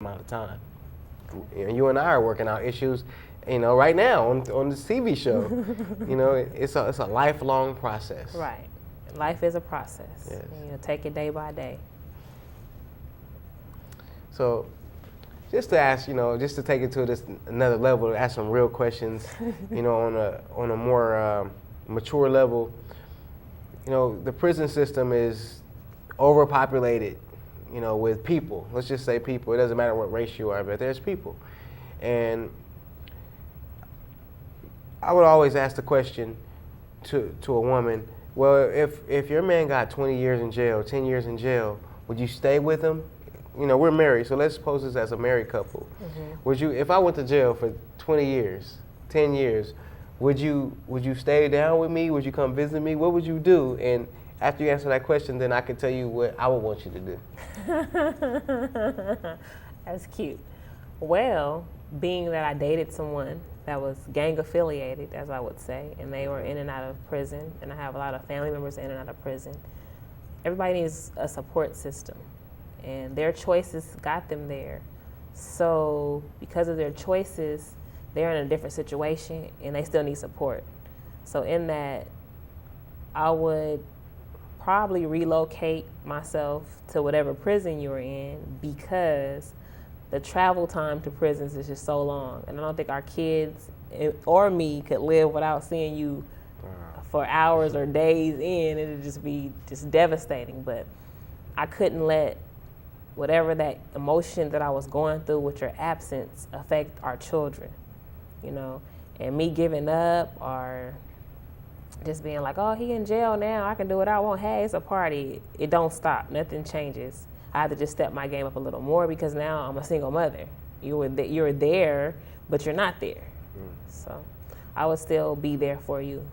amount of time. You and I are working out issues, right now on this TV show. It's a lifelong process. Right. Life is a process. Yes. And, take it day by day. So, just to ask, just to take it to this another level, ask some real questions, on a more mature level. The prison system is overpopulated, with people. Let's just say people. It doesn't matter what race you are, but there's people. And I would always ask the question to a woman, well, if your man got 20 years in jail, 10 years in jail, would you stay with him? We're married, so let's suppose this as a married couple. Mm-hmm. Would you, if I went to jail for 20 years, 10 years, would you stay down with me? Would you come visit me? What would you do? And after you answer that question, then I can tell you what I would want you to do. That's cute. Well, being that I dated someone that was gang affiliated, as I would say, and they were in and out of prison, and I have a lot of family members in and out of prison, everybody needs a support system. And their choices got them there. So because of their choices, they're in a different situation and they still need support. So in that, I would probably relocate myself to whatever prison you're in, because the travel time to prisons is just so long. And I don't think our kids or me could live without seeing you for hours or days in. It would just be just devastating. But I couldn't let whatever that emotion that I was going through with your absence affect our children, and me giving up or just being like, oh, he in jail now, I can do what I want, hey, it's a party. It don't stop, nothing changes. I have to just step my game up a little more because now I'm a single mother. You're there, but you're not there. So I would still be there for you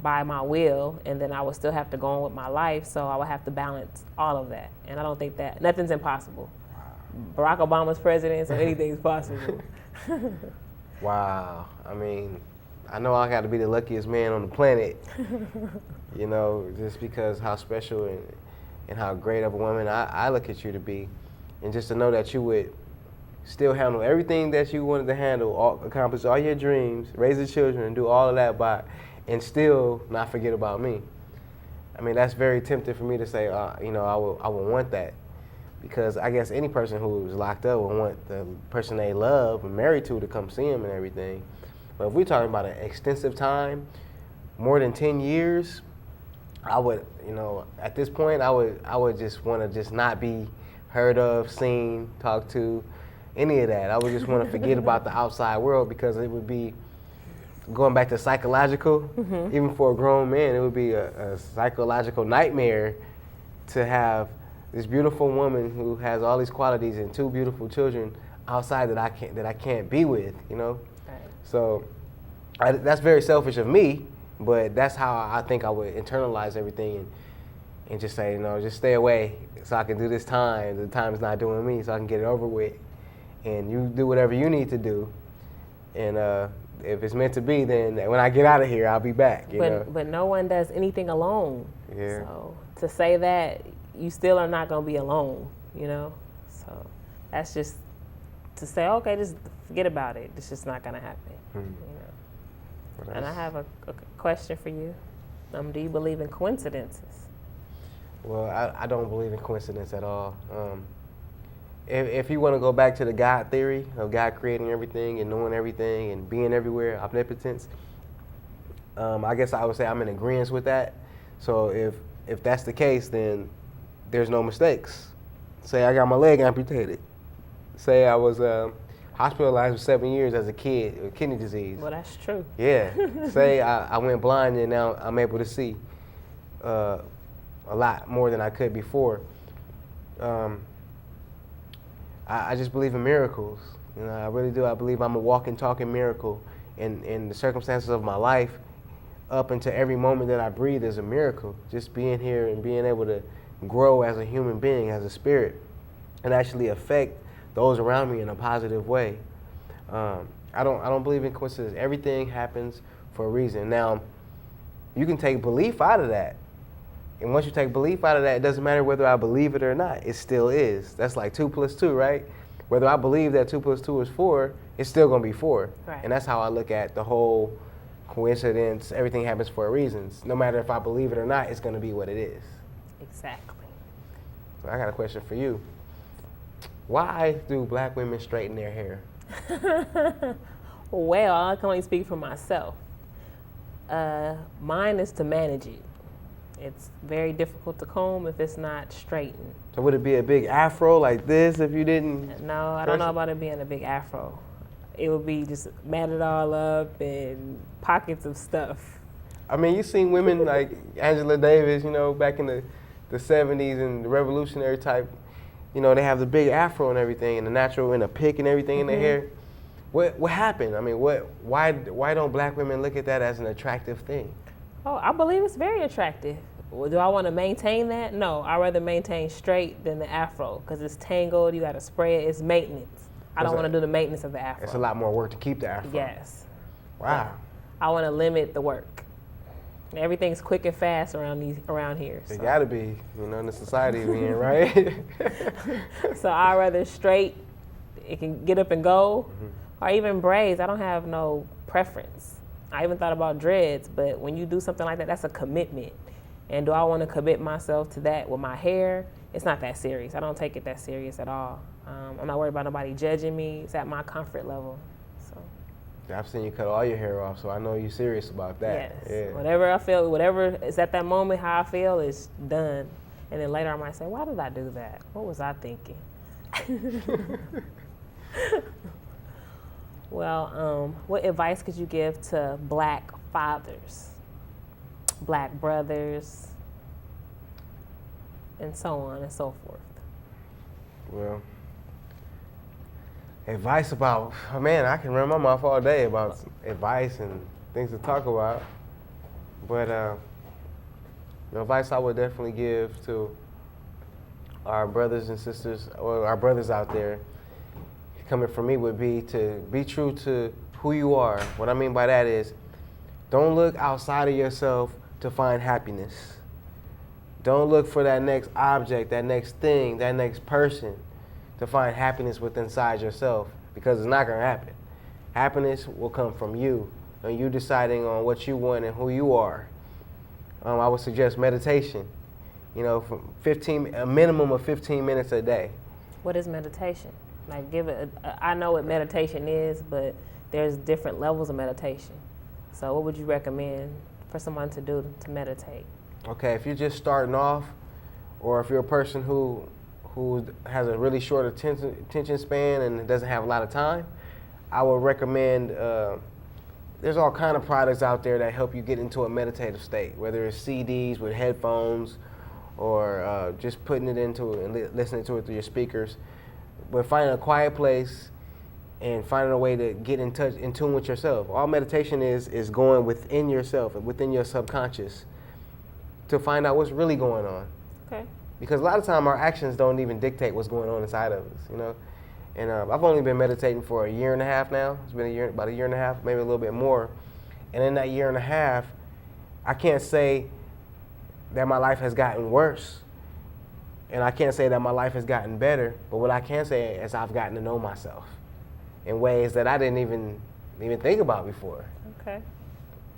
by my will, and then I would still have to go on with my life, so I would have to balance all of that. And I don't think that, nothing's impossible. Barack Obama's president, so anything's possible. Wow. I mean, I know I got to be the luckiest man on the planet, just because how special and how great of a woman I look at you to be. And just to know that you would still handle everything that you wanted to handle, accomplish all your dreams, raise the children, and do all of that and still not forget about me. I mean, that's very tempting for me to say, I would want that, because I guess any person who is locked up would want the person they love and married to come see them and everything. But if we're talking about an extensive time, more than 10 years, I would, at this point, I would just want to just not be heard of, seen, talked to, any of that. I would just want to forget about the outside world, because it would be, going back to psychological, even for a grown man, it would be a psychological nightmare to have this beautiful woman who has all these qualities and two beautiful children outside that I can't be with, Right. So that's very selfish of me, but that's how I think I would internalize everything and just say, just stay away so I can do this time. The time's not doing me, so I can get it over with. And you do whatever you need to do. And if it's meant to be, then when I get out of here, I'll be back. But no one does anything alone. Yeah. So to say that, you still are not going to be alone, So that's just to say, okay, just forget about it. It's just not going to happen. Well, and I have a question for you. Do you believe in coincidences? Well, I don't believe in coincidence at all. If you want to go back to the God theory of God creating everything and knowing everything and being everywhere, omnipotence, I guess I would say I'm in agreement with that. So if that's the case, then there's no mistakes. Say I got my leg amputated. Say I was hospitalized for 7 years as a kid with kidney disease. Well, that's true. Yeah. Say I went blind and now I'm able to see a lot more than I could before. I just believe in miracles. I really do. I believe I'm a walking, talking miracle. And the circumstances of my life, up into every moment that I breathe, is a miracle. Just being here and being able to grow as a human being, as a spirit, and actually affect those around me in a positive way. I don't believe in coincidence. Everything happens for a reason. Now, you can take belief out of that. And once you take belief out of that, it doesn't matter whether I believe it or not. It still is. That's like 2 + 2, right? whether I believe that 2 + 2 is 4, it's still gonna be 4. Right. And that's how I look at the whole coincidence. Everything happens for a reason. No matter if I believe it or not, it's gonna be what it is. Exactly. So I got a question for you. Why do black women straighten their hair? Well, I can only speak for myself. Mine is to manage it. It's very difficult to comb if it's not straightened. So would it be a big afro like this if you didn't? No, I don't know about it being a big afro. It would be just matted all up and pockets of stuff. I mean, you seen women like Angela Davis, back in the 70s and the revolutionary type, they have the big afro and everything and the natural and a pick and everything in their hair. What happened? I mean, why don't black women look at that as an attractive thing? Oh, I believe it's very attractive. Well, do I want to maintain that? No, I'd rather maintain straight than the afro because it's tangled, you got to spray it, it's maintenance. I don't want to do the maintenance of the afro. It's a lot more work to keep the afro. Yes. Wow. I want to limit the work. Everything's quick and fast around here. It gotta be, in the society we're in, right? So I'd rather straight, it can get up and go, or even braids. I don't have no preference. I even thought about dreads, but when you do something like that, that's a commitment. And do I want to commit myself to that with my hair? It's not that serious. I don't take it that serious at all. I'm not worried about nobody judging me. It's at my comfort level. So. I've seen you cut all your hair off, so I know you're serious about that. Yes. Yeah. Whatever I feel, whatever is at that moment, how I feel is done. And then later I might say, why did I do that? What was I thinking? Well, what advice could you give to black fathers, black brothers, and so on and so forth? Well, advice about, man, I can run my mouth all day about advice and things to talk about. But the advice I would definitely give to our brothers and sisters, or our brothers out there, coming from me, would be to be true to who you are. What I mean by that is, don't look outside of yourself to find happiness. Don't look for that next object, that next thing, that next person to find happiness within inside yourself, because it's not going to happen. Happiness will come from you and you deciding on what you want and who you are. I would suggest meditation, from a minimum of 15 minutes a day. What is meditation? Like, I know what meditation is, but there's different levels of meditation. So what would you recommend for someone to do to meditate? Okay, if you're just starting off, or if you're a person who has a really short attention span and doesn't have a lot of time, I would recommend, there's all kind of products out there that help you get into a meditative state, whether it's CDs with headphones or just putting it into it and listening to it through your speakers. But finding a quiet place and finding a way to get in tune with yourself. All meditation is going within yourself and within your subconscious to find out what's really going on. Okay. Because a lot of time our actions don't even dictate what's going on inside of us, And I've only been meditating for a year and a half now. It's been about a year and a half, maybe a little bit more. And in that year and a half, I can't say that my life has gotten worse. And I can't say that my life has gotten better. But what I can say is I've gotten to know myself in ways that I didn't even think about before. Okay.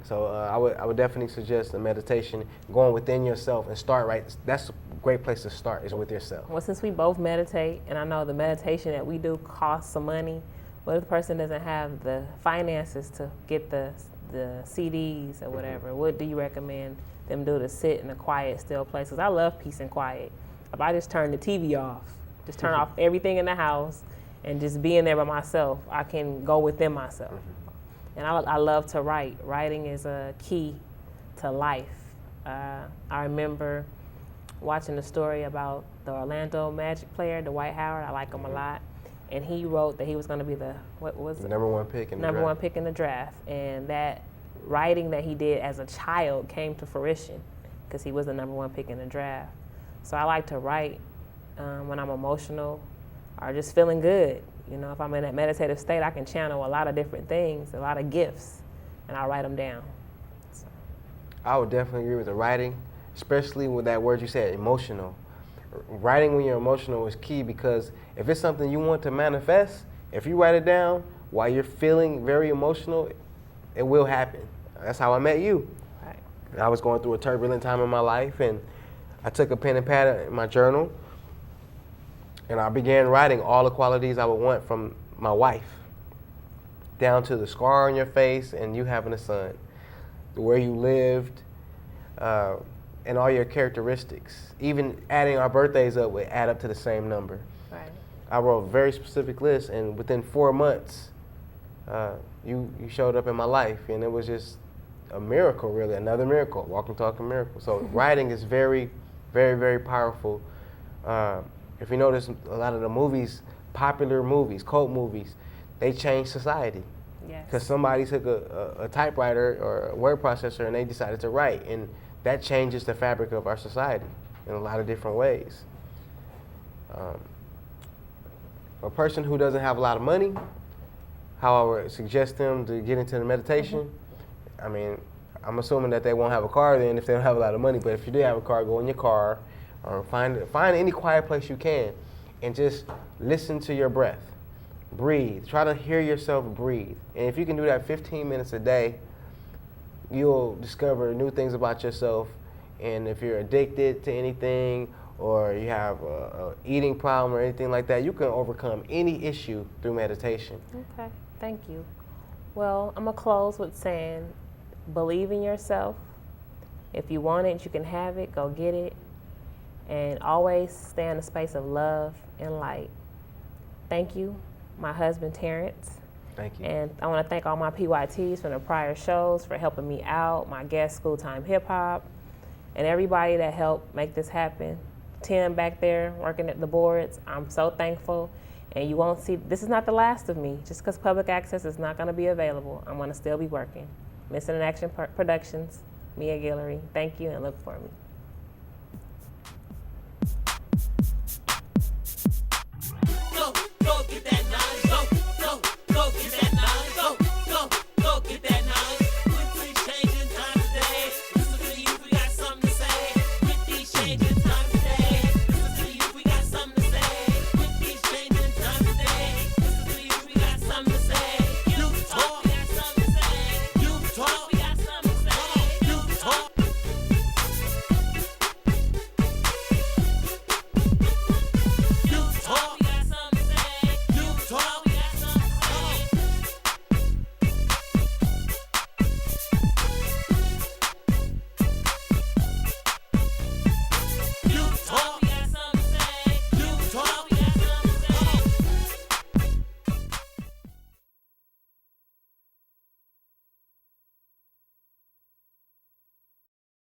So I would definitely suggest a meditation, going within yourself and start right. That's a great place to start, is with yourself. Well, since we both meditate, and I know the meditation that we do costs some money, what if the person doesn't have the finances to get the CDs or whatever? What do you recommend them do to sit in a quiet, still place? Because I love peace and quiet. If I just turn the TV off, just turn off everything in the house, and just being there by myself, I can go within myself. And I love to write. Writing is a key to life. I remember watching a story about the Orlando Magic player, Dwight Howard. I like him a lot. And he wrote that he was going to be the number one pick in the number draft. one pick in the draft. And that writing that he did as a child came to fruition because he was the number one pick in the draft. So I like to write when I'm emotional or just feeling good. If I'm in that meditative state, I can channel a lot of different things, a lot of gifts, and I write them down. So. I would definitely agree with the writing, especially with that word you said, emotional. writing when you're emotional is key, because if it's something you want to manifest, if you write it down while you're feeling very emotional, it will happen. That's how I met you. Right. I was going through a turbulent time in my life, and I took a pen and pad in my journal, and I began writing all the qualities I would want from my wife, down to the scar on your face and you having a son, where you lived, and all your characteristics. Even adding our birthdays up would add up to the same number. Right. I wrote a very specific list, and within 4 months, you showed up in my life, and it was just a miracle, really, another miracle, walking, talking miracle. So writing is very, very, very powerful. If you notice, a lot of the movies, popular movies, cult movies, they changed society. Yes. Because somebody took a typewriter or a word processor and they decided to write, and that changes the fabric of our society in a lot of different ways. A person who doesn't have a lot of money, how I would suggest them to get into the meditation, I mean, I'm assuming that they won't have a car then if they don't have a lot of money, but if you do have a car, go in your car or find any quiet place you can and just listen to your breath. Breathe. Try to hear yourself breathe. And if you can do that 15 minutes a day, you'll discover new things about yourself. And if you're addicted to anything or you have a eating problem or anything like that, you can overcome any issue through meditation. Okay, thank you. Well, I'm going to close with saying, believe in yourself. If you want it, you can have it. Go get it. And always stay in a space of love and light. Thank you, my husband, Terrence. Thank you. And I want to thank all my PYTs from the prior shows for helping me out, my guest, School Time Hip Hop, and everybody that helped make this happen. Tim back there working at the boards, I'm so thankful. And you won't see, this is not the last of me. Just because public access is not going to be available, I'm going to still be working. Missing in Action Productions, Mia Guillory. Thank you, and look for me.